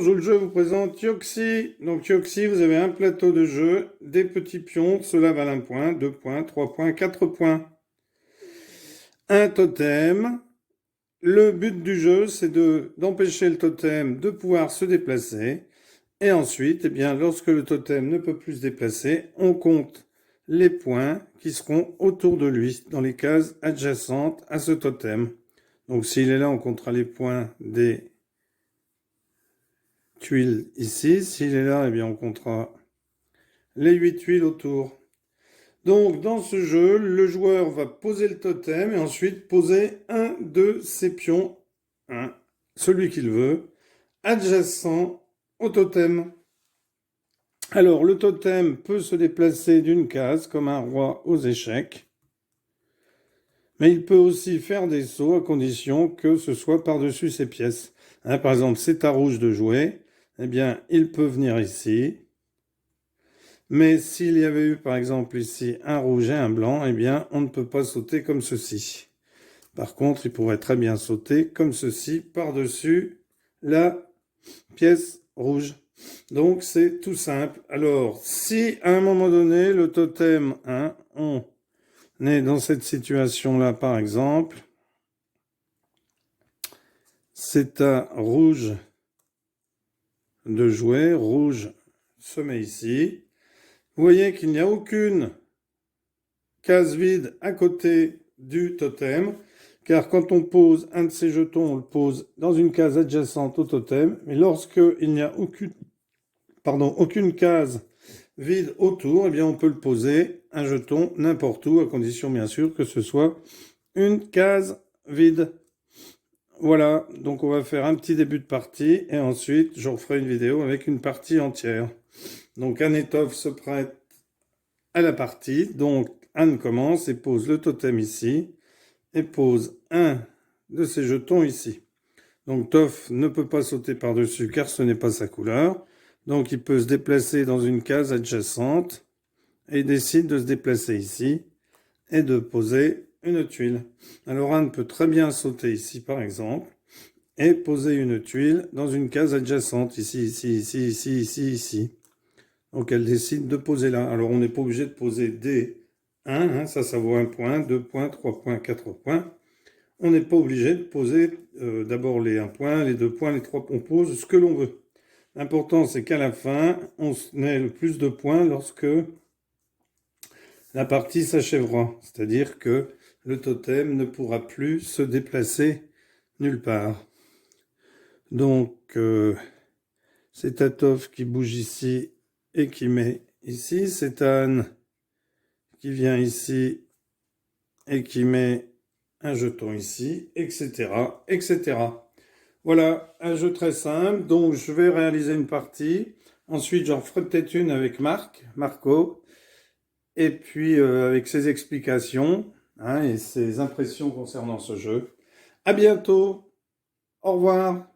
Joue le jeu vous présente Yoxi. Donc Yoxi, vous avez un plateau de jeu, des petits pions, cela valent 1 point, 2 points, 3 points, 4 points. Un totem. Le but du jeu, c'est d'empêcher le totem de pouvoir se déplacer. Et ensuite, eh bien, lorsque le totem ne peut plus se déplacer, on compte les points qui seront autour de lui, dans les cases adjacentes à ce totem. Donc s'il est là, on comptera les points des tuiles ici. S'il est là, eh bien, on comptera les 8 tuiles autour. Donc, dans ce jeu, le joueur va poser le totem et ensuite poser un de ses pions, celui qu'il veut, adjacent au totem. Alors, le totem peut se déplacer d'une case comme un roi aux échecs, mais il peut aussi faire des sauts à condition que ce soit par-dessus ses pièces. Par exemple, c'est à rouge de jouer, eh bien, il peut venir ici. Mais s'il y avait eu, par exemple, ici un rouge et un blanc, eh bien, on ne peut pas sauter comme ceci. Par contre, il pourrait très bien sauter comme ceci, par-dessus la pièce rouge. Donc, c'est tout simple. Alors, si à un moment donné, le totem, on est dans cette situation-là, par exemple, c'est à rouge de jouer, rouge se met ici. Vous voyez qu'il n'y a aucune case vide à côté du totem, car quand on pose un de ces jetons, on le pose dans une case adjacente au totem, mais lorsqu'il n'y a aucune case vide autour, eh bien on peut le poser, un jeton, n'importe où, à condition bien sûr que ce soit une case vide. Voilà, donc on va faire un petit début de partie, et ensuite je referai une vidéo avec une partie entière. Donc Anetov se prête à la partie, donc Anne commence et pose le totem ici, et pose un de ses jetons ici. Donc Toff ne peut pas sauter par-dessus car ce n'est pas sa couleur. Donc il peut se déplacer dans une case adjacente et il décide de se déplacer ici et de poser une tuile. Alors Anne peut très bien sauter ici par exemple et poser une tuile dans une case adjacente, ici, ici, ici, ici, ici, ici. Donc elle décide de poser là. Alors on n'est pas obligé de poser des 1, ça vaut 1 point, 2 points, 3 points, 4 points. On n'est pas obligé de poser d'abord les 1 point, les 2 points, les 3 points, on pose ce que l'on veut. L'important c'est qu'à la fin, on ait le plus de points lorsque la partie s'achèvera. C'est-à-dire que le totem ne pourra plus se déplacer nulle part. Donc c'est Tatov qui bouge ici et qui met ici. C'est Anne qui vient ici et qui met un jeton ici, etc., etc. Voilà, un jeu très simple. Donc, je vais réaliser une partie. Ensuite, j'en ferai peut-être une avec Marco, et puis avec ses explications et ses impressions concernant ce jeu. À bientôt. Au revoir.